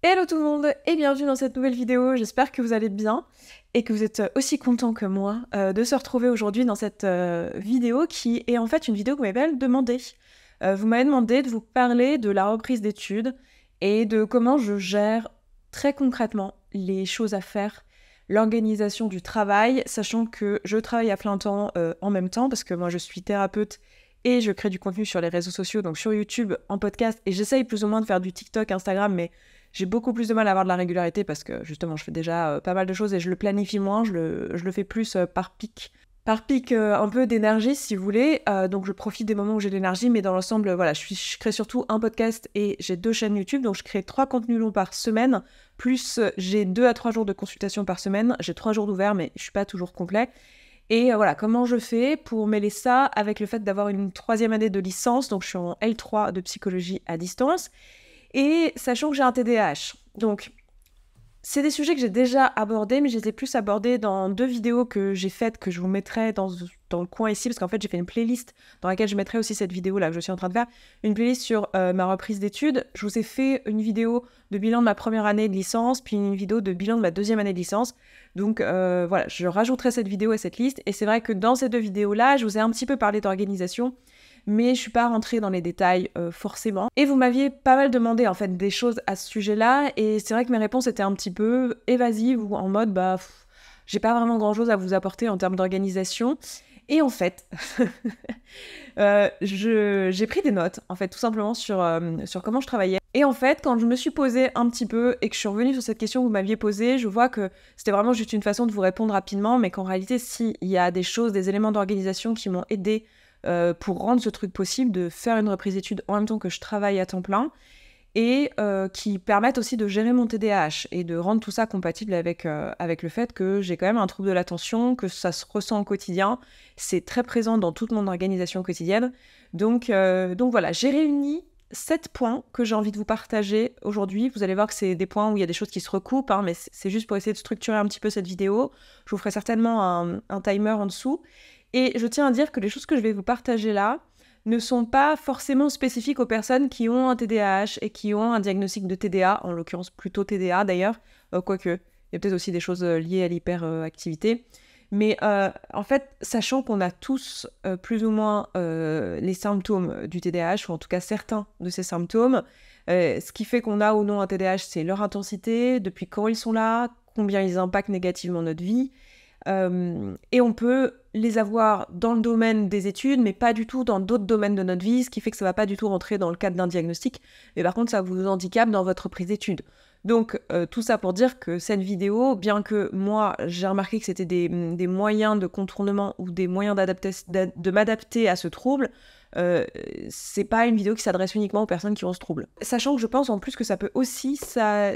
Hello tout le monde et bienvenue dans cette nouvelle vidéo, j'espère que vous allez bien et que vous êtes aussi contents que moi de se retrouver aujourd'hui dans cette vidéo qui est en fait une vidéo que vous m'avez demandé. Vous m'avez demandé de vous parler de la reprise d'études et de comment je gère très concrètement les choses à faire, l'organisation du travail, sachant que je travaille à plein temps en même temps parce que moi je suis thérapeute et je crée du contenu sur les réseaux sociaux, donc sur YouTube, en podcast, et j'essaye plus ou moins de faire du TikTok, Instagram, mais j'ai beaucoup plus de mal à avoir de la régularité parce que justement je fais déjà pas mal de choses et je le planifie moins, je le fais plus par pic. Par pic un peu d'énergie si vous voulez, donc je profite des moments où j'ai de l'énergie, mais dans l'ensemble, voilà, je crée surtout un podcast et j'ai 2 chaînes YouTube, donc je crée 3 contenus longs par semaine, plus j'ai 2 à 3 jours de consultation par semaine, j'ai 3 jours d'ouvert mais je suis pas toujours complet. Et voilà, comment je fais pour mêler ça avec le fait d'avoir une 3e année de licence, donc je suis en L3 de psychologie à distance, et sachant que j'ai un TDAH. Donc, c'est des sujets que j'ai déjà abordés, mais je les ai plus abordés dans 2 vidéos que j'ai faites, que je vous mettrai dans le coin ici, parce qu'en fait, j'ai fait une playlist dans laquelle je mettrai aussi cette vidéo-là que je suis en train de faire, une playlist sur ma reprise d'études. Je vous ai fait une vidéo de bilan de ma première année de licence, puis une vidéo de bilan de ma 2e année de licence. Donc voilà, je rajouterai cette vidéo à cette liste, et c'est vrai que dans ces 2 vidéos-là, je vous ai un petit peu parlé d'organisation, mais je suis pas rentrée dans les détails forcément. Et vous m'aviez pas mal demandé en fait des choses à ce sujet-là, et c'est vrai que mes réponses étaient un petit peu évasives ou en mode j'ai pas vraiment grand-chose à vous apporter en termes d'organisation. Et en fait, j'ai pris des notes, en fait, tout simplement sur comment je travaillais. Et en fait, quand je me suis posée un petit peu et que je suis revenue sur cette question que vous m'aviez posée, je vois que c'était vraiment juste une façon de vous répondre rapidement, mais qu'en réalité, si, il y a des choses, des éléments d'organisation qui m'ont aidée pour rendre ce truc possible, de faire une reprise d'études en même temps que je travaille à temps plein, et qui permettent aussi de gérer mon TDAH et de rendre tout ça compatible avec le fait que j'ai quand même un trouble de l'attention, que ça se ressent au quotidien, c'est très présent dans toute mon organisation quotidienne. Donc voilà, j'ai réuni 7 points que j'ai envie de vous partager aujourd'hui. Vous allez voir que c'est des points où il y a des choses qui se recoupent, hein, mais c'est juste pour essayer de structurer un petit peu cette vidéo. Je vous ferai certainement un timer en dessous. Et je tiens à dire que les choses que je vais vous partager là ne sont pas forcément spécifiques aux personnes qui ont un TDAH et qui ont un diagnostic de TDA, en l'occurrence plutôt TDA d'ailleurs, quoique, il y a peut-être aussi des choses liées à l'hyperactivité. Mais en fait, sachant qu'on a tous plus ou moins les symptômes du TDAH, ou en tout cas certains de ces symptômes, ce qui fait qu'on a ou non un TDAH, c'est leur intensité, depuis quand ils sont là, combien ils impactent négativement notre vie, et on peut les avoir dans le domaine des études, mais pas du tout dans d'autres domaines de notre vie, ce qui fait que ça va pas du tout rentrer dans le cadre d'un diagnostic, mais par contre ça vous handicape dans votre prise d'études. Donc tout ça pour dire que cette vidéo, bien que moi j'ai remarqué que c'était des moyens de contournement ou des moyens de m'adapter à ce trouble, c'est pas une vidéo qui s'adresse uniquement aux personnes qui ont ce trouble. Sachant que je pense en plus que ça peut aussi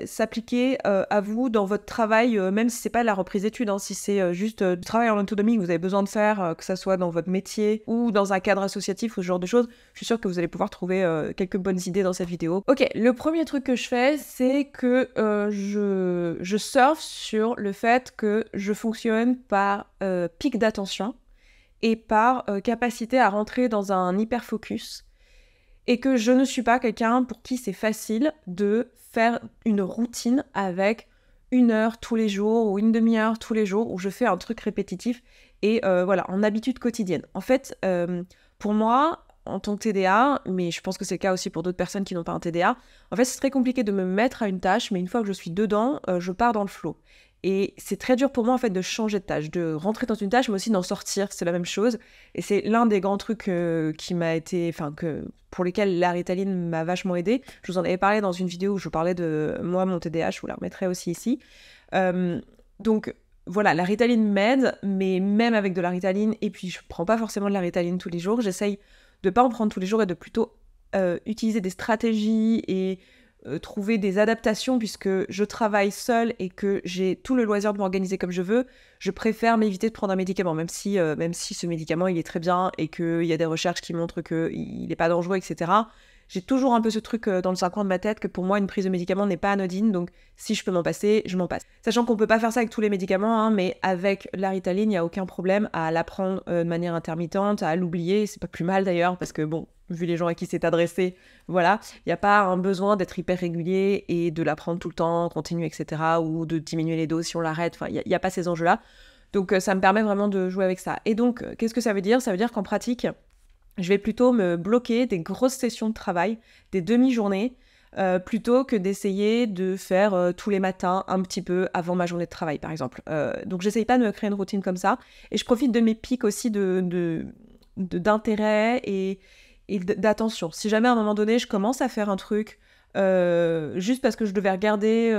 s'appliquer à vous dans votre travail, même si c'est pas la reprise d'études, hein, si c'est juste du travail en autonomie que vous avez besoin de faire, que ça soit dans votre métier ou dans un cadre associatif ou ce genre de choses, je suis sûre que vous allez pouvoir trouver quelques bonnes idées dans cette vidéo. Ok, le premier truc que je fais, c'est que je surfe sur le fait que je fonctionne par pic d'attention et par capacité à rentrer dans un hyper-focus, et que je ne suis pas quelqu'un pour qui c'est facile de faire une routine avec 1 heure tous les jours ou une demi-heure tous les jours où je fais un truc répétitif et voilà, en habitude quotidienne. En fait, pour moi, en tant que TDA, mais je pense que c'est le cas aussi pour d'autres personnes qui n'ont pas un TDA, en fait, c'est très compliqué de me mettre à une tâche, mais une fois que je suis dedans, je pars dans le flow. Et c'est très dur pour moi en fait de changer de tâche, de rentrer dans une tâche mais aussi d'en sortir, c'est la même chose. Et c'est l'un des grands trucs qui m'a été, pour lesquels la Ritaline m'a vachement aidée. Je vous en avais parlé dans une vidéo où je parlais de moi, mon TDAH, je vous la remettrai aussi ici. Donc voilà, la Ritaline m'aide, mais même avec de la Ritaline, et puis je prends pas forcément de la Ritaline tous les jours, j'essaye de pas en prendre tous les jours et de plutôt utiliser des stratégies et trouver des adaptations, puisque je travaille seule et que j'ai tout le loisir de m'organiser comme je veux. Je préfère m'éviter de prendre un médicament, même si ce médicament il est très bien et qu'il y a des recherches qui montrent qu'il n'est pas dangereux, etc. j'ai toujours un peu ce truc dans le coin de ma tête que pour moi, une prise de médicament n'est pas anodine, donc si je peux m'en passer, je m'en passe. Sachant qu'on peut pas faire ça avec tous les médicaments, hein, mais avec la Ritaline, il n'y a aucun problème à la prendre de manière intermittente, à l'oublier, c'est pas plus mal d'ailleurs, parce que bon, vu les gens à qui c'est adressé, voilà, il n'y a pas un besoin d'être hyper régulier et de la prendre tout le temps, continue, etc., ou de diminuer les doses si on l'arrête, enfin, il n'y a pas ces enjeux-là. Donc ça me permet vraiment de jouer avec ça. Et donc, qu'est-ce que ça veut dire ? Ça veut dire qu'en pratique, je vais plutôt me bloquer des grosses sessions de travail, des demi-journées, plutôt que d'essayer de faire tous les matins un petit peu avant ma journée de travail, par exemple. Donc j'essaye pas de me créer une routine comme ça. Et je profite de mes pics aussi d'intérêt et d'attention. Si jamais à un moment donné, je commence à faire un truc juste parce que je devais regarder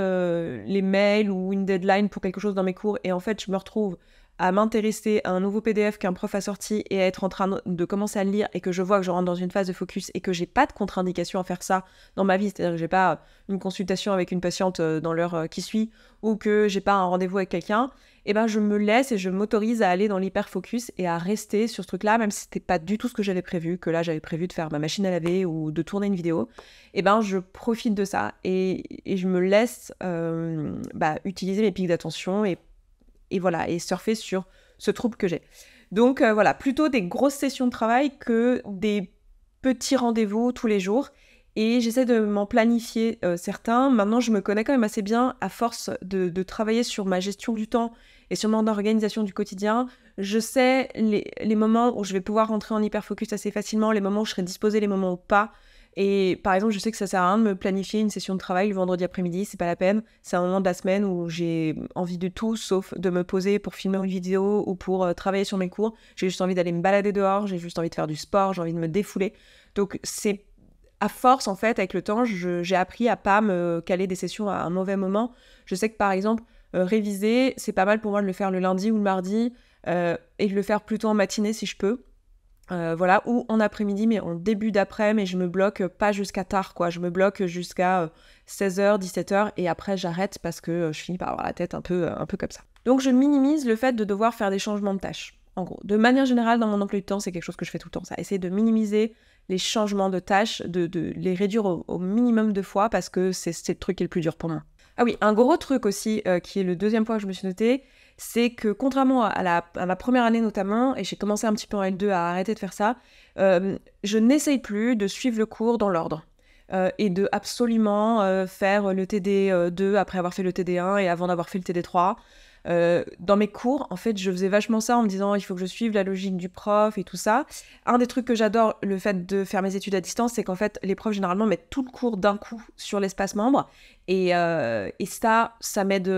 les mails ou une deadline pour quelque chose dans mes cours et en fait, je me retrouve à m'intéresser à un nouveau PDF qu'un prof a sorti et à être en train de commencer à le lire et que je vois que je rentre dans une phase de focus et que j'ai pas de contre-indication à faire ça dans ma vie, c'est-à-dire que j'ai pas une consultation avec une patiente dans l'heure qui suit ou que j'ai pas un rendez-vous avec quelqu'un, et ben je me laisse et je m'autorise à aller dans l'hyper-focus et à rester sur ce truc-là, même si c'était pas du tout ce que j'avais prévu, que là j'avais prévu de faire ma machine à laver ou de tourner une vidéo, et ben je profite de ça et je me laisse utiliser mes pics d'attention et voilà, et surfer sur ce trouble que j'ai. Donc voilà, plutôt des grosses sessions de travail que des petits rendez-vous tous les jours. Et j'essaie de m'en planifier certains. Maintenant, je me connais quand même assez bien à force de travailler sur ma gestion du temps et sur mon organisation du quotidien. Je sais les moments où je vais pouvoir rentrer en hyper-focus assez facilement, les moments où je serai disposée, les moments où pas. Et par exemple, je sais que ça sert à rien de me planifier une session de travail le vendredi après-midi, c'est pas la peine. C'est un moment de la semaine où j'ai envie de tout, sauf de me poser pour filmer une vidéo ou pour travailler sur mes cours. J'ai juste envie d'aller me balader dehors, j'ai juste envie de faire du sport, j'ai envie de me défouler. Donc c'est à force, en fait, avec le temps, j'ai appris à pas me caler des sessions à un mauvais moment. Je sais que par exemple, réviser, c'est pas mal pour moi de le faire le lundi ou le mardi et de le faire plutôt en matinée si je peux. Voilà, ou en après-midi, mais en début d'après, mais je me bloque pas jusqu'à tard, quoi. Je me bloque jusqu'à 16h, 17h, et après j'arrête parce que je finis par avoir la tête un peu comme ça. Donc je minimise le fait de devoir faire des changements de tâches. En gros, de manière générale, dans mon emploi du temps, c'est quelque chose que je fais tout le temps, ça. Essayer de minimiser les changements de tâches, de les réduire au minimum de fois, parce que c'est le truc qui est le plus dur pour moi. Ah oui, un gros truc aussi, qui est le deuxième point que je me suis noté, c'est que contrairement à ma première année notamment, et j'ai commencé un petit peu en L2 à arrêter de faire ça, je n'essaye plus de suivre le cours dans l'ordre. Et de absolument faire le TD2 après avoir fait le TD1 et avant d'avoir fait le TD3. Dans mes cours, en fait, je faisais vachement ça en me disant il faut que je suive la logique du prof et tout ça. Un des trucs que j'adore, le fait de faire mes études à distance, c'est qu'en fait, les profs généralement mettent tout le cours d'un coup sur l'espace membre. Et ça m'aide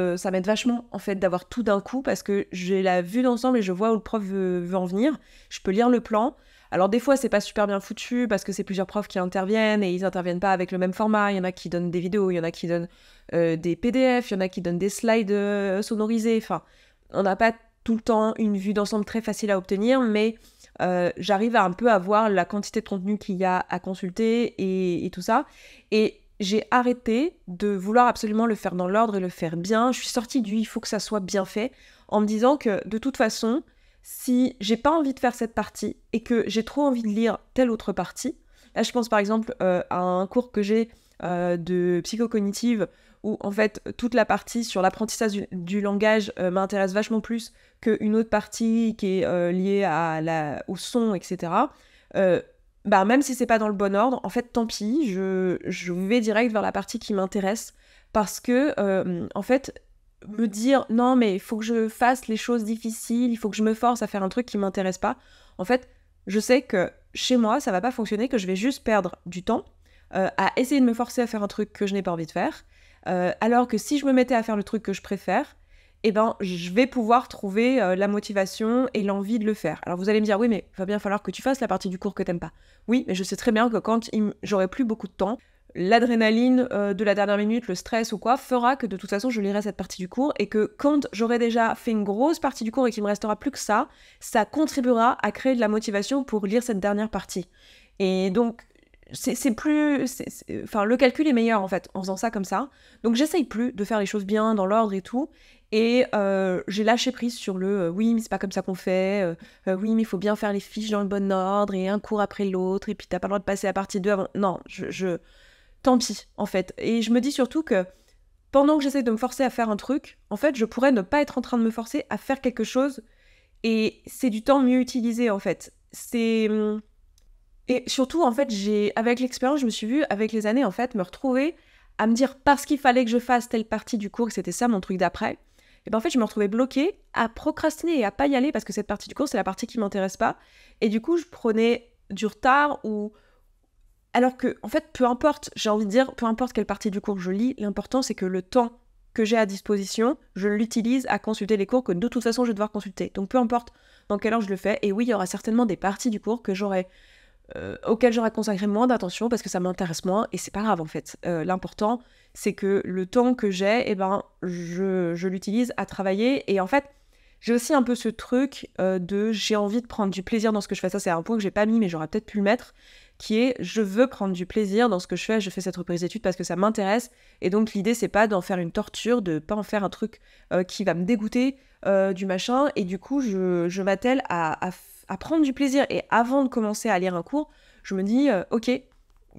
vachement, en fait, d'avoir tout d'un coup parce que j'ai la vue d'ensemble et je vois où le prof veut en venir. Je peux lire le plan. Alors des fois, c'est pas super bien foutu parce que c'est plusieurs profs qui interviennent et ils interviennent pas avec le même format. Il y en a qui donnent des vidéos, il y en a qui donnent des PDF, il y en a qui donnent des slides sonorisés. Enfin, on n'a pas tout le temps une vue d'ensemble très facile à obtenir, mais j'arrive à un peu à voir la quantité de contenu qu'il y a à consulter et tout ça. Et j'ai arrêté de vouloir absolument le faire dans l'ordre et le faire bien. Je suis sortie du « il faut que ça soit bien fait » en me disant que de toute façon, si j'ai pas envie de faire cette partie et que j'ai trop envie de lire telle autre partie, là je pense par exemple à un cours que j'ai de psychocognitive où en fait toute la partie sur l'apprentissage du langage m'intéresse vachement plus qu'une autre partie qui est liée au son, etc. Même si c'est pas dans le bon ordre, en fait tant pis, je vais direct vers la partie qui m'intéresse parce que en fait me dire non mais il faut que je fasse les choses difficiles, il faut que je me force à faire un truc qui m'intéresse pas, en fait je sais que chez moi ça va pas fonctionner, que je vais juste perdre du temps à essayer de me forcer à faire un truc que je n'ai pas envie de faire, alors que si je me mettais à faire le truc que je préfère, eh ben je vais pouvoir trouver la motivation et l'envie de le faire. Alors vous allez me dire oui mais il va bien falloir que tu fasses la partie du cours que t'aimes pas. Oui mais je sais très bien que quand j'aurai plus beaucoup de temps, l'adrénaline de la dernière minute, le stress ou quoi, fera que de toute façon je lirai cette partie du cours et que quand j'aurai déjà fait une grosse partie du cours et qu'il me restera plus que ça contribuera à créer de la motivation pour lire cette dernière partie. Et donc c'est plus... Enfin, le calcul est meilleur, en fait, en faisant ça comme ça. Donc, j'essaye plus de faire les choses bien, dans l'ordre et tout. Et j'ai lâché prise sur le oui, mais c'est pas comme ça qu'on fait. Oui, mais il faut bien faire les fiches dans le bon ordre et un cours après l'autre. Et puis, t'as pas le droit de passer à partie 2 avant... Non, tant pis, en fait. Et je me dis surtout que pendant que j'essaie de me forcer à faire un truc, en fait, je pourrais ne pas être en train de me forcer à faire quelque chose. Et c'est du temps mieux utilisé, en fait. C'est... Et surtout, en fait, avec l'expérience, je me suis vue, avec les années, en fait, me retrouver à me dire, parce qu'il fallait que je fasse telle partie du cours, que c'était ça mon truc d'après, et ben en fait, je me retrouvais bloquée à procrastiner et à pas y aller, parce que cette partie du cours, c'est la partie qui m'intéresse pas. Et du coup, je prenais du retard ou... Alors que, en fait, peu importe, j'ai envie de dire, peu importe quelle partie du cours je lis, l'important, c'est que le temps que j'ai à disposition, je l'utilise à consulter les cours que de toute façon, je vais devoir consulter. Donc, peu importe dans quelle heure je le fais. Et oui, il y aura certainement des parties du cours auquel j'aurais consacré moins d'attention parce que ça m'intéresse moins et c'est pas grave en fait. L'important c'est que le temps que j'ai, eh ben, je l'utilise à travailler et en fait j'ai aussi un peu ce truc de j'ai envie de prendre du plaisir dans ce que je fais. Ça c'est un point que j'ai pas mis mais j'aurais peut-être pu le mettre qui est je veux prendre du plaisir dans ce que je fais cette reprise d'études parce que ça m'intéresse et donc l'idée c'est pas d'en faire une torture, de pas en faire un truc qui va me dégoûter du machin et du coup je m'attelle à prendre du plaisir. Et avant de commencer à lire un cours, je me dis, ok,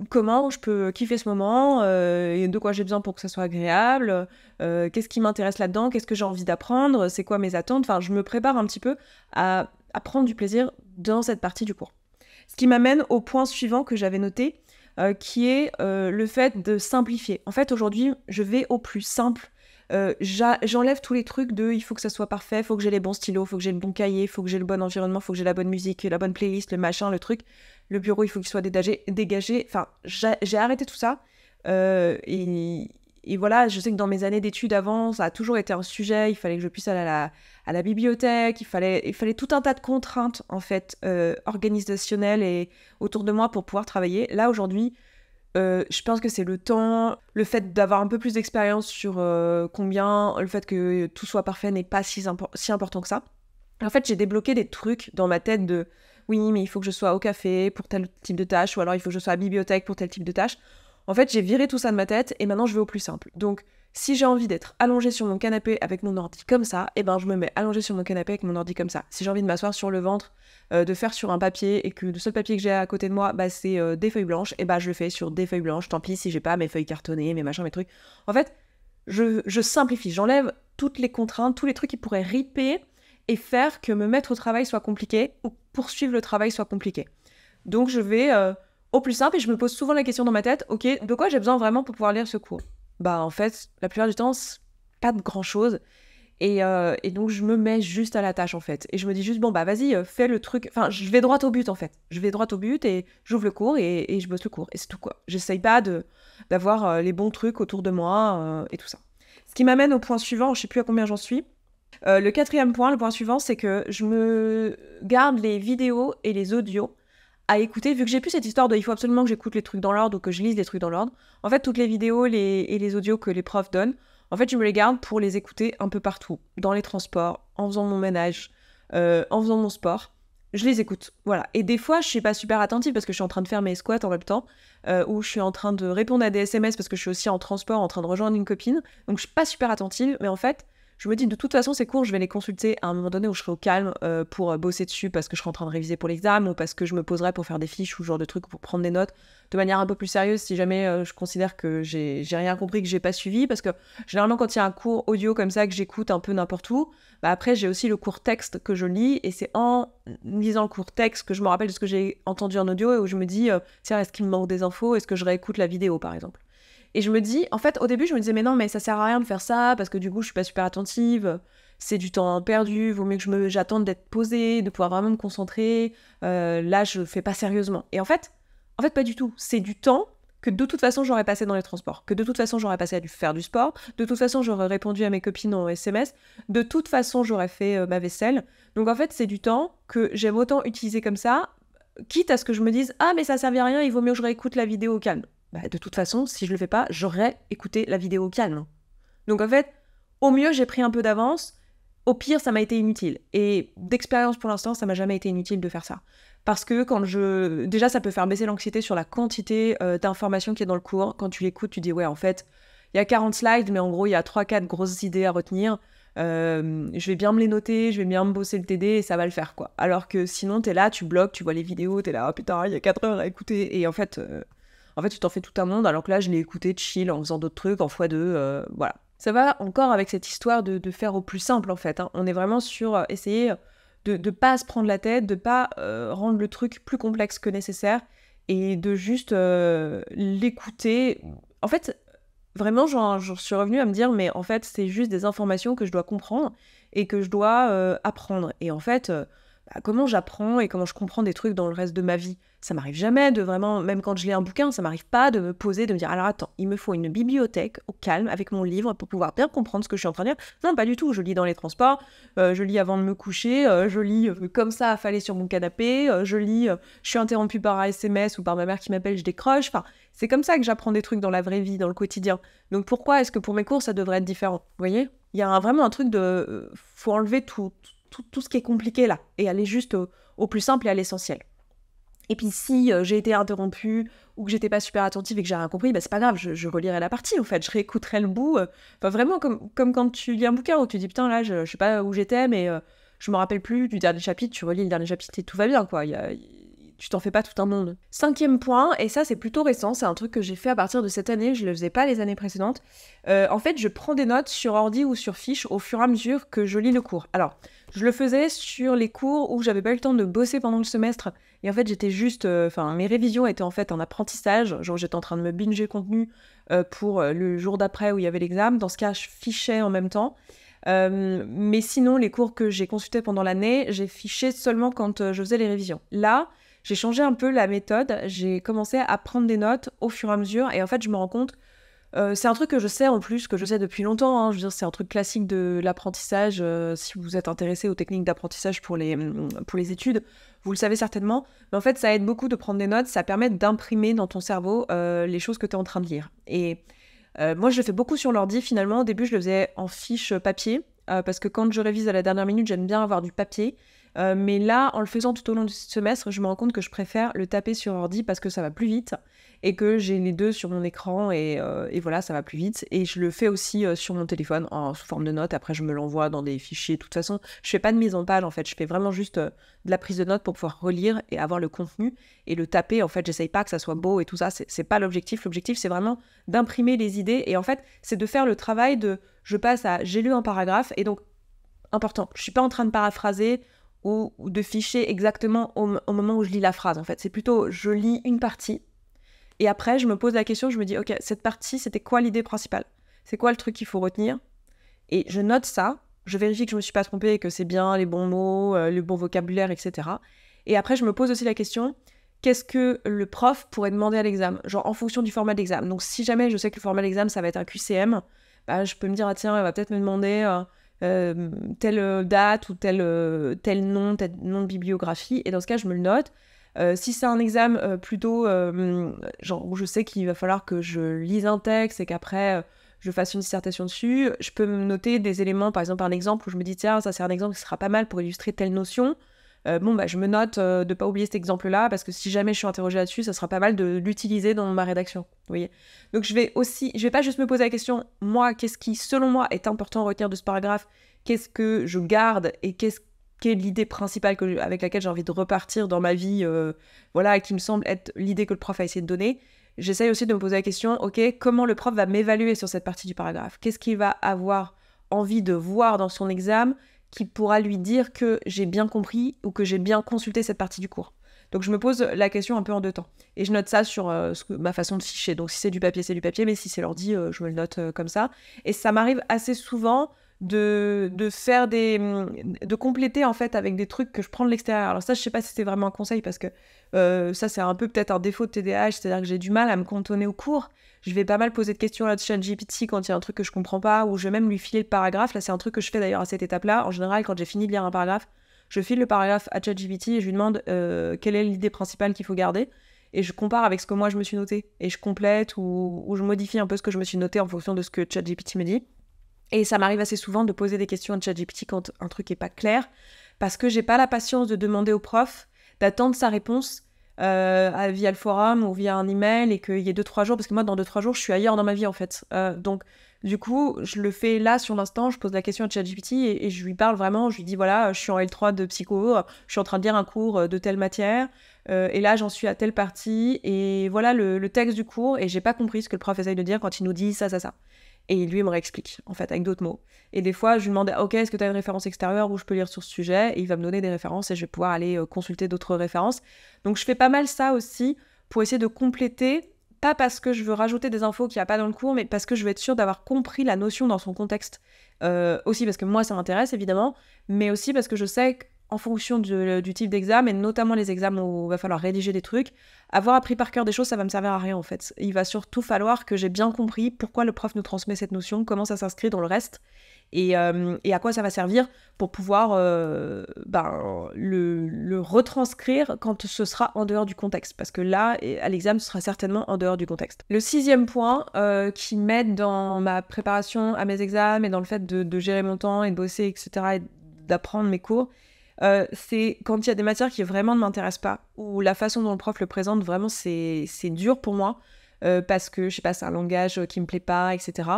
comment je peux kiffer ce moment, et de quoi j'ai besoin pour que ça soit agréable, qu'est-ce qui m'intéresse là-dedans, qu'est-ce que j'ai envie d'apprendre, c'est quoi mes attentes. Enfin, je me prépare un petit peu à prendre du plaisir dans cette partie du cours. Ce qui m'amène au point suivant que j'avais noté, qui est le fait de simplifier. En fait, aujourd'hui, je vais au plus simple. J'enlève tous les trucs de il faut que ça soit parfait, il faut que j'ai les bons stylos, il faut que j'ai le bon cahier, il faut que j'ai le bon environnement, il faut que j'ai la bonne musique, la bonne playlist, le machin, le truc. Le bureau, il faut qu'il soit dégagé. Enfin, j'ai arrêté tout ça. Et voilà, je sais que dans mes années d'études avant, ça a toujours été un sujet. Il fallait que je puisse aller à la bibliothèque. Il fallait tout un tas de contraintes, en fait, organisationnelles et autour de moi pour pouvoir travailler. Là, aujourd'hui, je pense que c'est le temps, le fait d'avoir un peu plus d'expérience sur le fait que tout soit parfait n'est pas si important que ça. En fait, j'ai débloqué des trucs dans ma tête de oui, mais il faut que je sois au café pour tel type de tâche, ou alors il faut que je sois à la bibliothèque pour tel type de tâche. En fait, j'ai viré tout ça de ma tête et maintenant je vais au plus simple. Donc, si j'ai envie d'être allongée sur mon canapé avec mon ordi comme ça, eh ben je me mets allongée sur mon canapé avec mon ordi comme ça. Si j'ai envie de m'asseoir sur le ventre, de faire sur un papier et que le seul papier que j'ai à côté de moi, bah, c'est des feuilles blanches, et bah je le fais sur des feuilles blanches. Tant pis si j'ai pas mes feuilles cartonnées, mes machins, mes trucs. En fait, je simplifie, j'enlève toutes les contraintes, tous les trucs qui pourraient riper et faire que me mettre au travail soit compliqué ou poursuivre le travail soit compliqué. Donc je vais au plus simple et je me pose souvent la question dans ma tête, ok, de quoi j'ai besoin vraiment pour pouvoir lire ce cours? Bah en fait, la plupart du temps, c'est pas de grand chose. Et donc je me mets juste à la tâche en fait. Et je me dis juste, bon bah vas-y, fais le truc. Enfin, je vais droit au but en fait. Je vais droit au but et j'ouvre le cours et je bosse le cours. Et c'est tout quoi. J'essaye pas d'avoir les bons trucs autour de moi et tout ça. Ce qui m'amène au point suivant, je sais plus à combien j'en suis. Le quatrième point, le point suivant, c'est que je me garde les vidéos et les audios à écouter, vu que j'ai plus cette histoire de il faut absolument que j'écoute les trucs dans l'ordre ou que je lise les trucs dans l'ordre. En fait, toutes les vidéos et les audios que les profs donnent, en fait, je me les garde pour les écouter un peu partout, dans les transports, en faisant mon ménage, en faisant mon sport. Je les écoute, voilà. Et des fois, je suis pas super attentive parce que je suis en train de faire mes squats en même temps, ou je suis en train de répondre à des SMS parce que je suis aussi en transport, en train de rejoindre une copine. Donc, je suis pas super attentive, mais en fait, je me dis de toute façon, ces cours, je vais les consulter à un moment donné où je serai au calme pour bosser dessus parce que je serai en train de réviser pour l'examen ou parce que je me poserai pour faire des fiches ou ce genre de trucs, pour prendre des notes de manière un peu plus sérieuse si jamais je considère que j'ai rien compris, que j'ai pas suivi. Parce que généralement, quand il y a un cours audio comme ça que j'écoute un peu n'importe où, bah après, j'ai aussi le cours texte que je lis et c'est en lisant le cours texte que je me rappelle de ce que j'ai entendu en audio et où je me dis, tiens, est-ce qu'il me manque des infos? Est-ce que je réécoute la vidéo, par exemple? Et je me dis, en fait, au début, je me disais, mais non, mais ça sert à rien de faire ça, parce que du coup, je suis pas super attentive, c'est du temps perdu, vaut mieux que j'attende d'être posée, de pouvoir vraiment me concentrer, là, je fais pas sérieusement. Et en fait, pas du tout. C'est du temps que de toute façon, j'aurais passé dans les transports, que de toute façon, j'aurais passé à faire du sport, de toute façon, j'aurais répondu à mes copines en SMS, de toute façon, j'aurais fait ma vaisselle. Donc en fait, c'est du temps que j'aime autant utiliser comme ça, quitte à ce que je me dise, ah, mais ça servait à rien, il vaut mieux que je réécoute la vidéo au calme. Bah, de toute façon, si je le fais pas, j'aurais écouté la vidéo au calme. Donc en fait, au mieux, j'ai pris un peu d'avance. Au pire, ça m'a été inutile. Et d'expérience pour l'instant, ça m'a jamais été inutile de faire ça. parce que déjà, ça peut faire baisser l'anxiété sur la quantité d'informations qu'il y a dans le cours. Quand tu l'écoutes, tu dis, ouais, en fait, il y a 40 slides, mais en gros, il y a 3-4 grosses idées à retenir. Je vais bien me les noter, je vais bien me bosser le TD et ça va le faire, quoi. Alors que sinon, t'es là, tu bloques, tu vois les vidéos, t'es là, oh putain, il y a 4 heures à écouter. Et en fait, tu t'en fais tout un monde, alors que là, je l'ai écouté chill, en faisant d'autres trucs, en x2, voilà. Ça va encore avec cette histoire de faire au plus simple, en fait. Hein. On est vraiment sur essayer de pas se prendre la tête, de pas rendre le truc plus complexe que nécessaire, et de juste l'écouter. En fait, vraiment, j'en suis revenue à me dire, mais en fait, c'est juste des informations que je dois comprendre et que je dois apprendre. Et en fait, comment j'apprends et comment je comprends des trucs dans le reste de ma vie? Ça m'arrive jamais de vraiment, même quand je lis un bouquin, ça m'arrive pas de me poser, de me dire, alors attends, il me faut une bibliothèque au calme avec mon livre pour pouvoir bien comprendre ce que je suis en train de lire. Non, pas du tout, je lis dans les transports, je lis avant de me coucher, je lis comme ça, affalée sur mon canapé, je suis interrompue par un SMS ou par ma mère qui m'appelle, je décroche, enfin, c'est comme ça que j'apprends des trucs dans la vraie vie, dans le quotidien. Donc pourquoi est-ce que pour mes cours, ça devrait être différent? Vous voyez? Il y a vraiment un truc de... faut enlever tout ce qui est compliqué là, et aller juste au plus simple et à l'essentiel. Et puis si j'ai été interrompue, ou que j'étais pas super attentive et que j'ai rien compris, c'est pas grave, je relirai la partie en fait, je réécouterai le bout. Enfin vraiment comme quand tu lis un bouquin où tu dis putain là, je sais pas où j'étais, mais je me rappelle plus du dernier chapitre, tu relis le dernier chapitre et tout va bien quoi. Tu t'en fais pas tout un monde. 5e point, et ça c'est plutôt récent, c'est un truc que j'ai fait à partir de cette année, je le faisais pas les années précédentes. En fait, je prends des notes sur ordi ou sur fiche au fur et à mesure que je lis le cours. Alors, je le faisais sur les cours où j'avais pas eu le temps de bosser pendant le semestre, et en fait j'étais juste... mes révisions étaient en fait en apprentissage, genre j'étais en train de me binger contenu pour le jour d'après où il y avait l'examen. Dans ce cas, je fichais en même temps. Mais sinon, les cours que j'ai consultés pendant l'année, j'ai fiché seulement quand je faisais les révisions. Là, j'ai changé un peu la méthode, j'ai commencé à prendre des notes au fur et à mesure, et en fait, je me rends compte, c'est un truc que je sais en plus, que je sais depuis longtemps, hein, je veux dire, c'est un truc classique de l'apprentissage, si vous êtes intéressé aux techniques d'apprentissage pour les études, vous le savez certainement, mais en fait, ça aide beaucoup de prendre des notes, ça permet d'imprimer dans ton cerveau les choses que tu es en train de lire. Et moi, je le fais beaucoup sur l'ordi, finalement, au début, je le faisais en fiche papier, parce que quand je révise à la dernière minute, j'aime bien avoir du papier. Mais là, en le faisant tout au long du semestre, je me rends compte que je préfère le taper sur ordi parce que ça va plus vite et que j'ai les deux sur mon écran et voilà, ça va plus vite. Et je le fais aussi sur mon téléphone sous forme de notes. Après, je me l'envoie dans des fichiers. De toute façon, je fais pas de mise en page en fait. Je fais vraiment juste de la prise de notes pour pouvoir relire et avoir le contenu. Et le taper, en fait, j'essaye pas que ça soit beau et tout ça. C'est pas l'objectif. L'objectif, c'est vraiment d'imprimer les idées. Et en fait, c'est de faire le travail de je passe à j'ai lu un paragraphe et donc important. Je suis pas en train de paraphraser ou de ficher exactement au moment où je lis la phrase, en fait. C'est plutôt, je lis une partie, et après, je me pose la question, je me dis, ok, cette partie, c'était quoi l'idée principale? C'est quoi le truc qu'il faut retenir? Et je note ça, je vérifie que je me suis pas trompée et que c'est bien les bons mots, le bon vocabulaire, etc. Et après, je me pose aussi la question, qu'est-ce que le prof pourrait demander à l'examen? Genre, en fonction du format de l'examen. Donc, si jamais je sais que le format de l'examen, ça va être un QCM, je peux me dire, ah tiens, elle va peut-être me demander... telle date ou tel nom de bibliographie, et dans ce cas je me le note. Si c'est un examen plutôt genre où je sais qu'il va falloir que je lise un texte et qu'après je fasse une dissertation dessus, je peux me noter des éléments, par exemple un exemple où je me dis tiens ça c'est un exemple qui sera pas mal pour illustrer telle notion. Je me note de pas oublier cet exemple-là, parce que si jamais je suis interrogée là-dessus, ça sera pas mal de l'utiliser dans ma rédaction, vous voyez. Donc je vais pas juste me poser la question, moi, qu'est-ce qui, selon moi, est important à retenir de ce paragraphe, qu'est-ce que je garde, et quelle est l'idée principale avec laquelle j'ai envie de repartir dans ma vie, et qui me semble être l'idée que le prof a essayé de donner. J'essaye aussi de me poser la question, ok, comment le prof va m'évaluer sur cette partie du paragraphe? Qu'est-ce qu'il va avoir envie de voir dans son examen qui pourra lui dire que j'ai bien compris ou que j'ai bien consulté cette partie du cours. Donc je me pose la question un peu en deux temps. Et je note ça sur ma façon de ficher. Donc si c'est du papier, mais si c'est l'ordi, je me le note comme ça. Et ça m'arrive assez souvent de faire de compléter en fait avec des trucs que je prends de l'extérieur. Alors ça, je sais pas si c'est vraiment un conseil, parce que ça c'est un peu peut-être un défaut de TDAH, c'est-à-dire que j'ai du mal à me cantonner au cours. Je vais pas mal poser de questions à ChatGPT quand il y a un truc que je comprends pas, ou je vais même lui filer le paragraphe. Là c'est un truc que je fais d'ailleurs à cette étape-là. En général, quand j'ai fini de lire un paragraphe, je file le paragraphe à ChatGPT et je lui demande quelle est l'idée principale qu'il faut garder. Et je compare avec ce que moi je me suis noté. Et je complète ou je modifie un peu ce que je me suis noté en fonction de ce que ChatGPT me dit. Et ça m'arrive assez souvent de poser des questions à ChatGPT quand un truc est pas clair, parce que j'ai pas la patience de demander au prof d'attendre sa réponse via le forum ou via un email et qu'il y ait 2-3 jours, parce que moi, dans 2-3 jours, je suis ailleurs dans ma vie, en fait. Donc, du coup, je le fais là, sur l'instant, je pose la question à ChatGPT et je lui parle vraiment, je lui dis, voilà, je suis en L3 de psycho, je suis en train de lire un cours de telle matière, et là, j'en suis à telle partie, et voilà le texte du cours, et j'ai pas compris ce que le prof essaye de dire quand il nous dit ça, ça, ça. Et lui, il me réexplique, en fait, avec d'autres mots. Et des fois, je lui demande, ok, est-ce que tu as une référence extérieure où je peux lire sur ce sujet? Et il va me donner des références et je vais pouvoir aller consulter d'autres références. Donc, je fais pas mal ça aussi pour essayer de compléter, pas parce que je veux rajouter des infos qu'il n'y a pas dans le cours, mais parce que je veux être sûre d'avoir compris la notion dans son contexte. Aussi parce que moi, ça m'intéresse, évidemment, mais aussi parce que je sais qu'en fonction du type d'examen, et notamment les examens où il va falloir rédiger des trucs, avoir appris par cœur des choses, ça va me servir à rien en fait. Il va surtout falloir que j'ai bien compris pourquoi le prof nous transmet cette notion, comment ça s'inscrit dans le reste, et à quoi ça va servir pour pouvoir le retranscrire quand ce sera en dehors du contexte. Parce que là, à l'examen, ce sera certainement en dehors du contexte. Le 6e point qui m'aide dans ma préparation à mes examens et dans le fait de gérer mon temps et de bosser, etc., et d'apprendre mes cours, c'est quand il y a des matières qui vraiment ne m'intéressent pas, ou la façon dont le prof le présente, vraiment, c'est dur pour moi, parce que, je sais pas, c'est un langage qui me plaît pas, etc.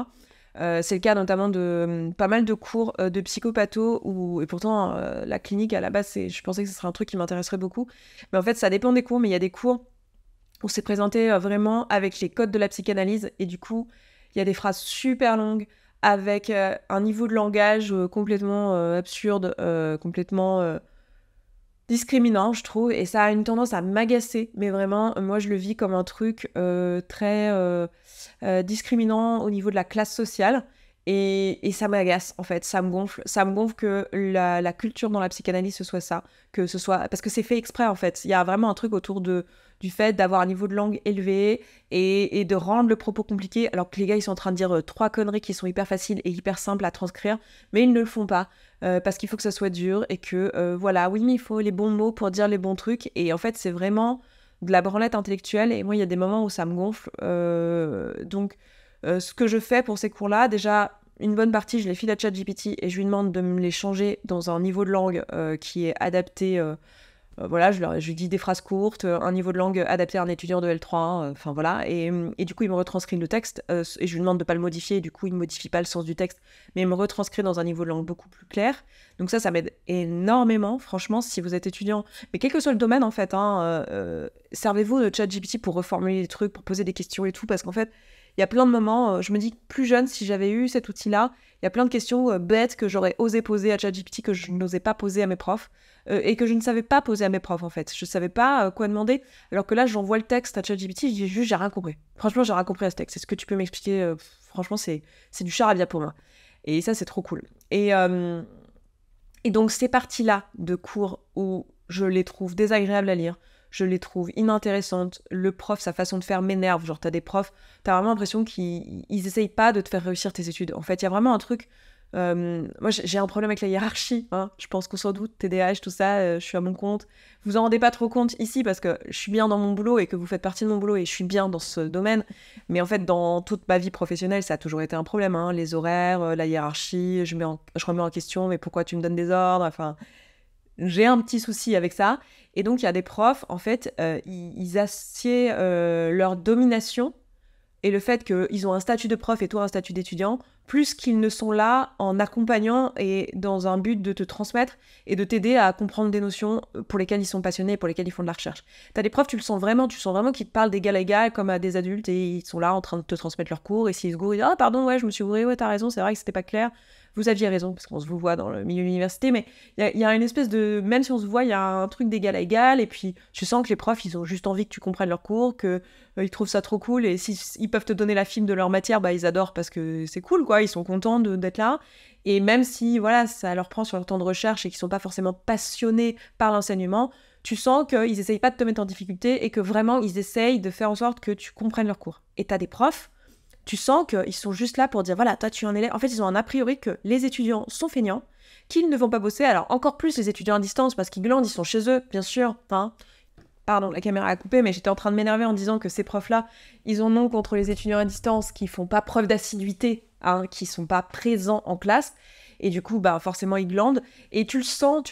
C'est le cas notamment de pas mal de cours de psychopatho, et pourtant, la clinique, à la base, je pensais que ce serait un truc qui m'intéresserait beaucoup. Mais en fait, ça dépend des cours, mais il y a des cours où c'est présenté vraiment avec les codes de la psychanalyse, et du coup, il y a des phrases super longues, avec un niveau de langage complètement absurde, complètement discriminant, je trouve, et ça a une tendance à m'agacer, mais vraiment, moi, je le vis comme un truc très discriminant au niveau de la classe sociale, et ça m'agace, en fait, ça me gonfle que la culture dans la psychanalyse, ce soit ça, que ce soit... Parce que c'est fait exprès, en fait, il y a vraiment un truc autour du fait d'avoir un niveau de langue élevé et de rendre le propos compliqué, alors que les gars, ils sont en train de dire 3 conneries qui sont hyper faciles et hyper simples à transcrire, mais ils ne le font pas, parce qu'il faut que ça soit dur, et que, voilà, oui, mais il faut les bons mots pour dire les bons trucs, et en fait, c'est vraiment de la branlette intellectuelle, et moi, il y a des moments où ça me gonfle, donc... ce que je fais pour ces cours-là, déjà, une bonne partie, je les file à ChatGPT et je lui demande de me les changer dans un niveau de langue qui est adapté. Voilà, je lui dis des phrases courtes, un niveau de langue adapté à un étudiant de L3, enfin voilà. Et du coup, il me retranscrit le texte et je lui demande de ne pas le modifier. Et du coup, il ne modifie pas le sens du texte, mais il me retranscrit dans un niveau de langue beaucoup plus clair. Donc ça m'aide énormément, franchement, si vous êtes étudiant. Mais quel que soit le domaine, en fait, servez-vous de ChatGPT pour reformuler les trucs, pour poser des questions et tout, parce qu'en fait, il y a plein de moments, je me dis que plus jeune, si j'avais eu cet outil-là, il y a plein de questions bêtes que j'aurais osé poser à ChatGPT, que je n'osais pas poser à mes profs, et que je ne savais pas poser à mes profs, en fait. Je ne savais pas quoi demander, alors que là, j'envoie le texte à ChatGPT, je dis juste, j'ai rien compris. Franchement, j'ai rien compris à ce texte. Est-ce que tu peux m'expliquer franchement, c'est du charabia pour moi. Et ça, c'est trop cool. Et donc, ces parties-là de cours où je les trouve désagréables à lire, je les trouve inintéressantes, le prof, sa façon de faire m'énerve, genre t'as des profs, t'as vraiment l'impression qu'ils essayent pas de te faire réussir tes études. En fait, il y a vraiment un truc, moi j'ai un problème avec la hiérarchie, hein. Je pense qu'on s'en doute, TDAH, tout ça, je suis à mon compte. Vous en rendez pas trop compte ici parce que je suis bien dans mon boulot et que vous faites partie de mon boulot et je suis bien dans ce domaine, mais en fait dans toute ma vie professionnelle, ça a toujours été un problème, hein. Les horaires, la hiérarchie, je remets en question, mais pourquoi tu me donnes des ordres, enfin... J'ai un petit souci avec ça. Et donc, il y a des profs, en fait, ils assiedent leur domination et le fait qu'ils ont un statut de prof et toi un statut d'étudiant, plus qu'ils ne sont là en accompagnant et dans un but de te transmettre et de t'aider à comprendre des notions pour lesquelles ils sont passionnés et pour lesquelles ils font de la recherche. T'as des profs, tu sens vraiment qu'ils te parlent d'égal à égal comme à des adultes et ils sont là en train de te transmettre leurs cours, et s'ils se gourrent, ils disent « Ah pardon, ouais, je me suis gouré, ouais, t'as raison, c'est vrai que c'était pas clair. » Vous aviez raison, parce qu'on se vous voit dans le milieu de l'université, mais il y a une espèce de... Même si on se voit, il y a un truc d'égal à égal, et puis tu sens que les profs, ils ont juste envie que tu comprennes leur cours, qu'ils trouvent ça trop cool, et s'ils peuvent te donner la fibre de leur matière, bah ils adorent parce que c'est cool, quoi, ils sont contents d'être là. Et même si, voilà, ça leur prend sur leur temps de recherche et qu'ils sont pas forcément passionnés par l'enseignement, tu sens qu'ils essayent pas de te mettre en difficulté et que vraiment, ils essayent de faire en sorte que tu comprennes leur cours. Et t'as des profs, tu sens qu'ils sont juste là pour dire, voilà, toi, tu es un élève. En fait, ils ont un a priori que les étudiants sont feignants, qu'ils ne vont pas bosser. Alors, encore plus les étudiants à distance, parce qu'ils glandent, ils sont chez eux, bien sûr. Hein. Pardon, la caméra a coupé, mais j'étais en train de m'énerver en disant que ces profs-là, ils en ont contre les étudiants à distance qui font pas preuve d'assiduité, hein, qui sont pas présents en classe. et du coup, bah, forcément, ils glandent, et tu le sens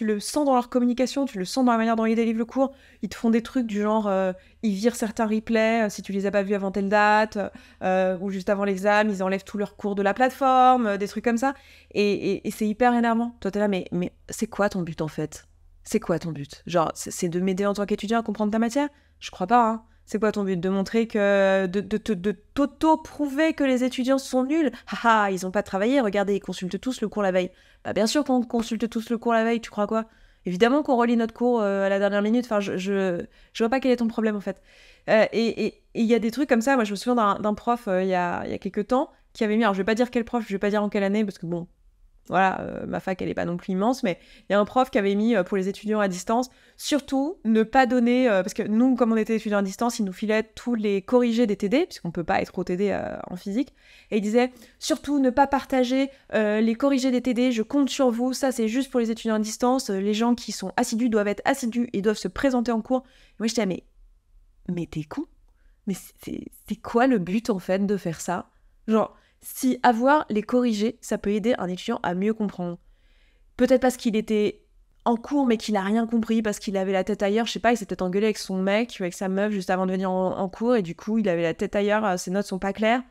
dans leur communication, tu le sens dans la manière dont ils délivrent le cours. Ils te font des trucs du genre, ils virent certains replays si tu les as pas vus avant telle date, ou juste avant l'examen, ils enlèvent tous leurs cours de la plateforme, des trucs comme ça, et c'est hyper énervant. Toi, t'es là, mais c'est quoi ton but, en fait? C'est quoi ton but? Genre, c'est de m'aider en tant qu'étudiant à comprendre ta matière? Je crois pas, hein. C'est quoi ton but? De montrer que... de t'auto-prouver que les étudiants sont nuls? Haha, ils ont pas travaillé, regardez, ils consultent tous le cours la veille. Bah bien sûr qu'on consulte tous le cours la veille, tu crois quoi? Évidemment qu'on relit notre cours à la dernière minute, enfin je vois pas quel est ton problème en fait. Et il y a des trucs comme ça, moi je me souviens d'un prof il y a quelques temps, qui avait mis, alors je vais pas dire quel prof, je vais pas dire en quelle année, parce que bon, voilà, ma fac, elle est pas non plus immense, mais il y a un prof qui avait mis pour les étudiants à distance, surtout ne pas donner, parce que nous, comme on était étudiants à distance, il nous filait tous les corrigés des TD, puisqu'on peut pas être au TD en physique, et il disait, surtout ne pas partager les corrigés des TD, je compte sur vous, ça c'est juste pour les étudiants à distance, les gens qui sont assidus doivent être assidus et doivent se présenter en cours. Et moi j'étais, mais t'es con? Mais c'est quoi le but en fait de faire ça? Genre, si avoir les corrigés, ça peut aider un étudiant à mieux comprendre. Peut-être parce qu'il était en cours mais qu'il a rien compris, parce qu'il avait la tête ailleurs, je sais pas, il s'est peut-être engueulé avec son mec, avec sa meuf juste avant de venir en cours, et du coup il avait la tête ailleurs, ses notes sont pas claires,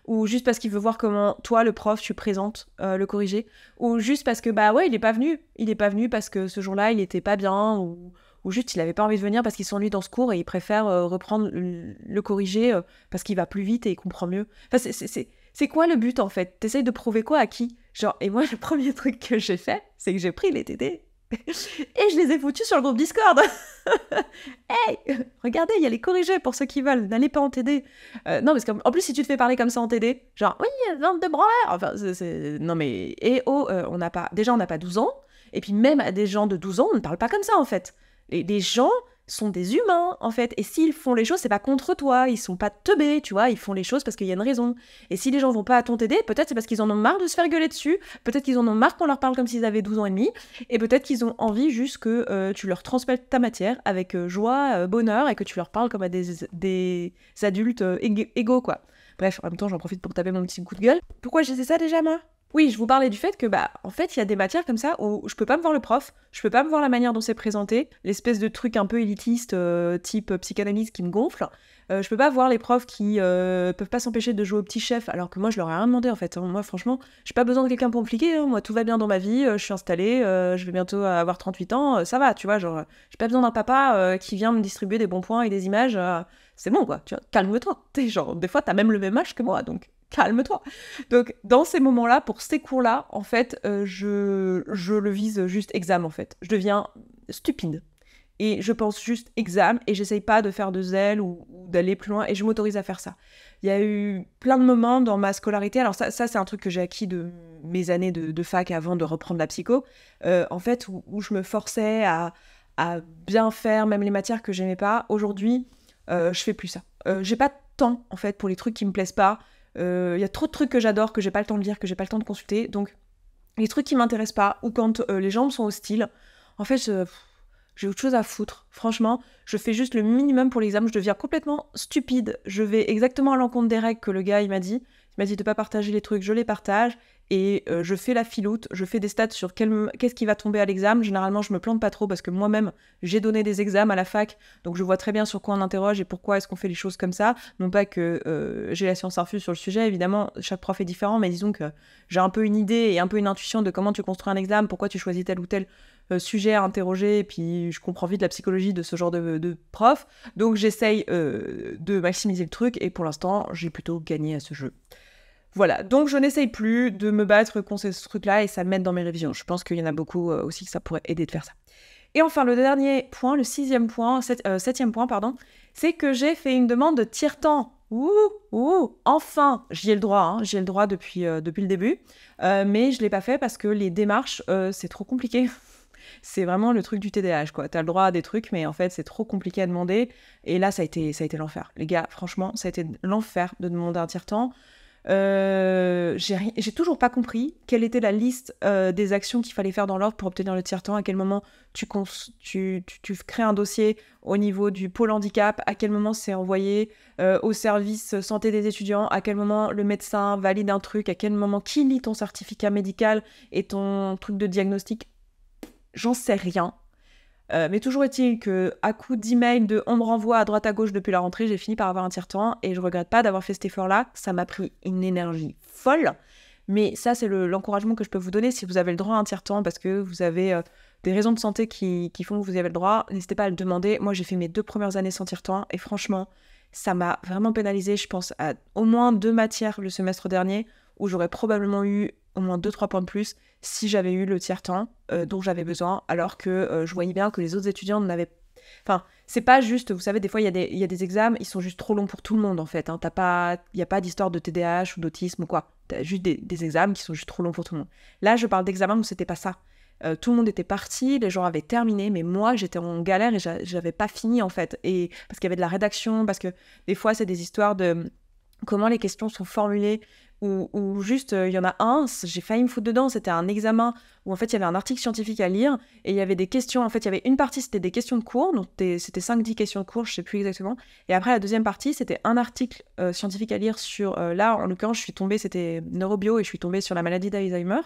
ou juste parce qu'il veut voir comment toi, le prof, tu présentes le corrigé, ou juste parce que bah ouais, il est pas venu parce que ce jour-là il était pas bien, ou juste il avait pas envie de venir parce qu'il s'ennuie dans ce cours et il préfère reprendre le corrigé parce qu'il va plus vite et il comprend mieux. Enfin, c'est quoi le but en fait? T'essayes de prouver quoi à qui? Genre, et moi le premier truc que j'ai fait, c'est que j'ai pris les TD et je les ai foutus sur le groupe Discord. Hey, regardez, il y a les corrigés pour ceux qui veulent, n'allez pas en TD. Non, parce qu'en plus, si tu te fais parler comme ça en TD, genre, oui, vente de branleurs. Enfin, non mais, on n'a pas, déjà, on n'a pas 12 ans, et puis même à des gens de 12 ans, on ne parle pas comme ça en fait. Les gens sont des humains en fait, et s'ils font les choses, c'est pas contre toi, ils sont pas teubés, tu vois, ils font les choses parce qu'il y a une raison. Et si les gens vont pas à ton TD, peut-être c'est parce qu'ils en ont marre de se faire gueuler dessus, peut-être qu'ils en ont marre qu'on leur parle comme s'ils avaient 12 ans et demi, et peut-être qu'ils ont envie juste que tu leur transmettes ta matière avec joie, bonheur, et que tu leur parles comme à des adultes égaux, quoi. Bref, en même temps, j'en profite pour taper mon petit coup de gueule. Pourquoi je disais ça déjà, moi? Oui, je vous parlais du fait que, bah, en fait, il y a des matières comme ça où je peux pas me voir le prof, je peux pas me voir la manière dont c'est présenté, l'espèce de truc un peu élitiste, type psychanalyse qui me gonfle. Je peux pas voir les profs qui peuvent pas s'empêcher de jouer au petit chef, alors que moi, je leur ai rien demandé, en fait. Moi, franchement, j'ai pas besoin de quelqu'un pour me fliquer, hein. Moi, tout va bien dans ma vie, je suis installée, je vais bientôt avoir 38 ans, ça va, tu vois, genre, j'ai pas besoin d'un papa qui vient me distribuer des bons points et des images, c'est bon, quoi, tu vois, calme-toi. Genre, des fois, t'as même le même âge que moi, donc calme-toi. Donc, dans ces moments-là, pour ces cours-là, en fait, je le vise juste examen, en fait. Je deviens stupide. Et je pense juste examen, et j'essaye pas de faire de zèle ou d'aller plus loin, et je m'autorise à faire ça. Il y a eu plein de moments dans ma scolarité, alors ça c'est un truc que j'ai acquis de mes années de fac avant de reprendre la psycho, en fait, où je me forçais à bien faire, même les matières que j'aimais pas. Aujourd'hui, je fais plus ça. J'ai pas de temps, en fait, pour les trucs qui me plaisent pas. Il y a trop de trucs que j'adore, que j'ai pas le temps de lire, que j'ai pas le temps de consulter, donc les trucs qui m'intéressent pas, ou quand les gens me sont hostiles, en fait, j'ai autre chose à foutre. Franchement, je fais juste le minimum pour l'examen, je deviens complètement stupide, je vais exactement à l'encontre des règles que le gars il m'a dit de pas partager les trucs, je les partage, et je fais la filoute, je fais des stats sur qu'est-ce qui va tomber à l'examen. Généralement, je me plante pas trop parce que moi-même, j'ai donné des examens à la fac, donc je vois très bien sur quoi on interroge et pourquoi est-ce qu'on fait les choses comme ça. Non pas que j'ai la science infuse sur le sujet, évidemment, chaque prof est différent, mais disons que j'ai un peu une idée et un peu une intuition de comment tu construis un examen, pourquoi tu choisis tel ou tel sujet à interroger, et puis je comprends vite la psychologie de ce genre de prof, donc j'essaye de maximiser le truc, et pour l'instant, j'ai plutôt gagné à ce jeu. Voilà, donc je n'essaye plus de me battre contre ce truc-là, et ça m'aide dans mes révisions. Je pense qu'il y en a beaucoup aussi que ça pourrait aider de faire ça. Et enfin, le dernier point, le septième point, c'est que j'ai fait une demande de tiers-temps. Enfin, j'y ai le droit, depuis le début, mais je l'ai pas fait parce que les démarches, c'est trop compliqué. C'est vraiment le truc du TDAH, quoi. T'as le droit à des trucs, mais en fait, c'est trop compliqué à demander. Et là, ça a été l'enfer. Les gars, franchement, ça a été l'enfer de demander un tiers-temps. J'ai toujours pas compris quelle était la liste des actions qu'il fallait faire dans l'ordre pour obtenir le tiers-temps, à quel moment tu crées un dossier au niveau du pôle handicap, à quel moment c'est envoyé au service santé des étudiants, à quel moment le médecin valide un truc, à quel moment qui lit ton certificat médical et ton truc de diagnostic. J'en sais rien. Mais toujours est-il qu'à coup d'email de on me renvoie à droite à gauche depuis la rentrée, j'ai fini par avoir un tiers-temps et je regrette pas d'avoir fait cet effort-là. Ça m'a pris une énergie folle. Mais ça, c'est l'encouragement que je peux vous donner si vous avez le droit à un tiers-temps parce que vous avez des raisons de santé qui font que vous avez le droit. N'hésitez pas à le demander. Moi, j'ai fait mes 2 premières années sans tiers-temps et franchement, ça m'a vraiment pénalisée. Je pense à au moins 2 matières le semestre dernier où j'aurais probablement eu au moins 2-3 points de plus si j'avais eu le tiers-temps dont j'avais besoin, alors que je voyais bien que les autres étudiants n'avaient... Enfin, c'est pas juste, vous savez, des fois, il y a des examens, ils sont juste trop longs pour tout le monde, en fait. Hein. Il n'y a pas d'histoire de TDAH ou d'autisme ou quoi. T'as juste des examens qui sont juste trop longs pour tout le monde. Là, je parle d'examens où c'était pas ça. Tout le monde était parti, les gens avaient terminé, mais moi, j'étais en galère et j'avais pas fini, en fait. Et parce qu'il y avait de la rédaction, parce que des fois, c'est des histoires de comment les questions sont formulées, ou juste, il y en a un, j'ai failli me foutre dedans, c'était un examen où en fait il y avait un article scientifique à lire, et il y avait des questions, en fait il y avait une partie c'était des questions de cours, donc c'était 5-10 questions de cours, je sais plus exactement, et après la deuxième partie c'était un article scientifique à lire sur, là en l'occurrence je suis tombée, c'était neurobio, et je suis tombée sur la maladie d'Alzheimer,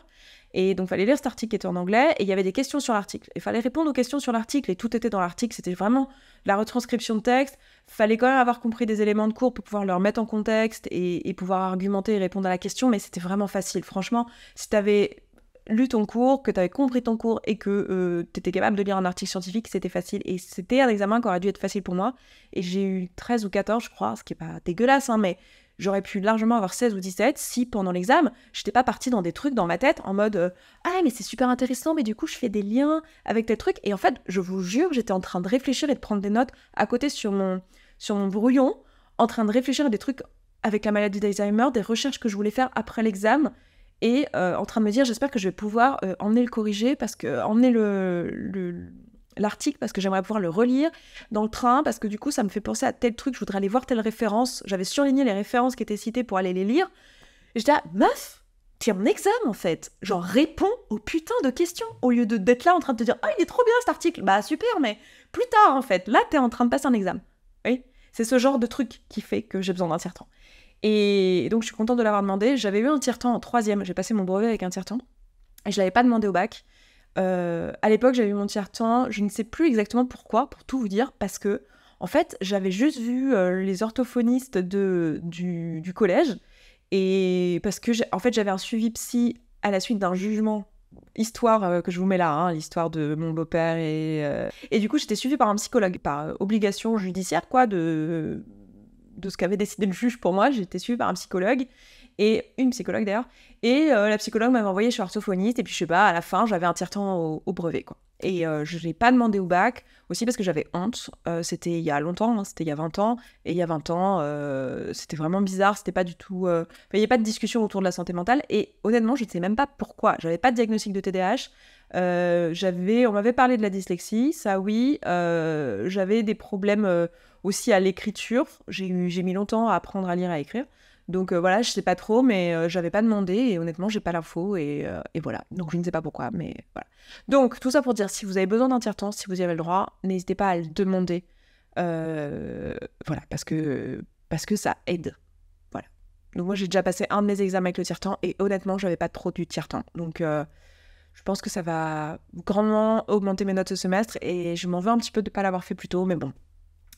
et donc il fallait lire cet article qui était en anglais, et il y avait des questions sur l'article, il fallait répondre aux questions sur l'article, et tout était dans l'article, c'était vraiment la retranscription de texte, fallait quand même avoir compris des éléments de cours pour pouvoir leur mettre en contexte et pouvoir argumenter et répondre à la question, mais c'était vraiment facile. Franchement, si t'avais lu ton cours, que t'avais compris ton cours et que t'étais capable de lire un article scientifique, c'était facile. Et c'était un examen qui aurait dû être facile pour moi. Et j'ai eu 13 ou 14, je crois, ce qui est pas dégueulasse, hein, mais j'aurais pu largement avoir 16 ou 17 si pendant l'examen, j'étais pas partie dans des trucs dans ma tête en mode ah, mais c'est super intéressant, mais du coup, je fais des liens avec tel truc. Et en fait, je vous jure, j'étais en train de réfléchir et de prendre des notes à côté sur mon brouillon, en train de réfléchir à des trucs avec la maladie d'Alzheimer, des recherches que je voulais faire après l'examen, et en train de me dire, j'espère que je vais pouvoir emmener le corriger, emmener l'article, parce que j'aimerais pouvoir le relire dans le train, parce que du coup, ça me fait penser à tel truc, je voudrais aller voir telle référence. J'avais surligné les références qui étaient citées pour aller les lire. Et j'étais là, meuf, t'es en examen, en fait. Genre, réponds aux putains de questions, au lieu d'être là en train de te dire, ah, il est trop bien cet article. Bah, super, mais plus tard, en fait. Là, t'es en train de passer un examen. Oui, c'est ce genre de truc qui fait que j'ai besoin d'un tiers-temps. Et donc, je suis contente de l'avoir demandé. J'avais eu un tiers-temps en 3e. J'ai passé mon brevet avec un tiers-temps. Et je l'avais pas demandé au bac. À l'époque, j'avais eu mon tiers-temps. Je ne sais plus exactement pourquoi, pour tout vous dire, parce que, en fait, j'avais juste vu les orthophonistes du collège. Et parce que, en fait, j'avais un suivi psy à la suite d'un jugement. Histoire que je vous mets là, hein, l'histoire de mon beau-père et du coup j'étais suivie par un psychologue, par obligation judiciaire quoi, de ce qu'avait décidé le juge pour moi, j'ai été suivie par un psychologue, et une psychologue d'ailleurs, et la psychologue m'avait envoyée chez orthophoniste, et puis je sais pas, à la fin j'avais un tiers-temps au brevet quoi. Et je l'ai pas demandé au bac, aussi parce que j'avais honte, c'était il y a longtemps, hein, c'était il y a 20 ans, et il y a 20 ans, c'était vraiment bizarre, c'était pas du tout... il n'y avait pas de discussion autour de la santé mentale, et honnêtement, je ne sais même pas pourquoi. J'avais pas de diagnostic de TDAH, on m'avait parlé de la dyslexie, ça oui, j'avais des problèmes aussi à l'écriture, j'ai mis longtemps à apprendre à lire et à écrire, donc voilà, je sais pas trop, mais j'avais pas demandé, et honnêtement, j'ai pas l'info, et voilà. Donc je ne sais pas pourquoi, mais voilà. Donc tout ça pour dire, si vous avez besoin d'un tiers-temps, si vous y avez le droit, n'hésitez pas à le demander. Voilà, parce que ça aide. Voilà. Donc moi, j'ai déjà passé un de mes examens avec le tiers-temps, et honnêtement, j'avais pas trop du tiers-temps. Donc je pense que ça va grandement augmenter mes notes ce semestre, et je m'en veux un petit peu de pas l'avoir fait plus tôt, mais bon,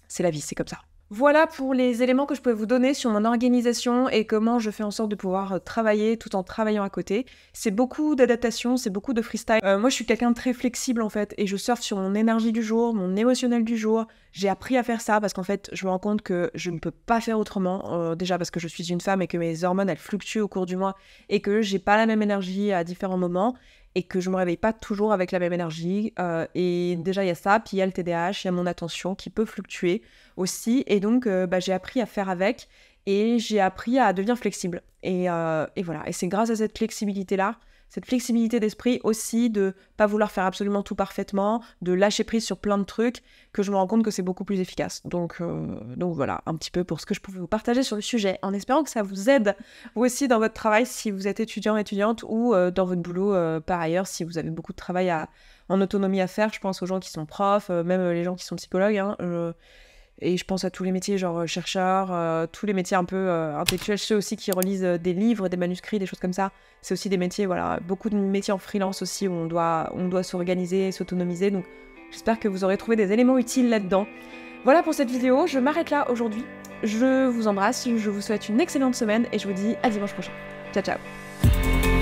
c'est la vie, c'est comme ça. Voilà pour les éléments que je pouvais vous donner sur mon organisation et comment je fais en sorte de pouvoir travailler tout en travaillant à côté. C'est beaucoup d'adaptation, c'est beaucoup de freestyle. Moi, je suis quelqu'un de très flexible en fait, et je surfe sur mon énergie du jour, mon émotionnel du jour. J'ai appris à faire ça parce qu'en fait, je me rends compte que je ne peux pas faire autrement. Déjà parce que je suis une femme et que mes hormones, elles fluctuent au cours du mois et que j'ai pas la même énergie à différents moments, et que je me réveille pas toujours avec la même énergie. Et déjà, il y a ça, puis il y a le TDAH, il y a mon attention qui peut fluctuer aussi. Et donc, j'ai appris à faire avec. et j'ai appris à devenir flexible. Et voilà, et c'est grâce à cette flexibilité-là, cette flexibilité d'esprit aussi, de pas vouloir faire absolument tout parfaitement, de lâcher prise sur plein de trucs, que je me rends compte que c'est beaucoup plus efficace. Donc voilà, un petit peu pour ce que je pouvais vous partager sur le sujet, en espérant que ça vous aide, vous aussi, dans votre travail, si vous êtes étudiant, étudiante, ou dans votre boulot par ailleurs, si vous avez beaucoup de travail en autonomie à faire. Je pense aux gens qui sont profs, même les gens qui sont psychologues, hein, et je pense à tous les métiers, genre chercheurs, tous les métiers un peu intellectuels, ceux aussi qui relisent des livres, des manuscrits, des choses comme ça. C'est aussi des métiers, voilà, beaucoup de métiers en freelance aussi où on doit s'organiser, s'autonomiser. Donc j'espère que vous aurez trouvé des éléments utiles là-dedans. Voilà pour cette vidéo, je m'arrête là aujourd'hui. Je vous embrasse, je vous souhaite une excellente semaine et je vous dis à dimanche prochain. Ciao ciao.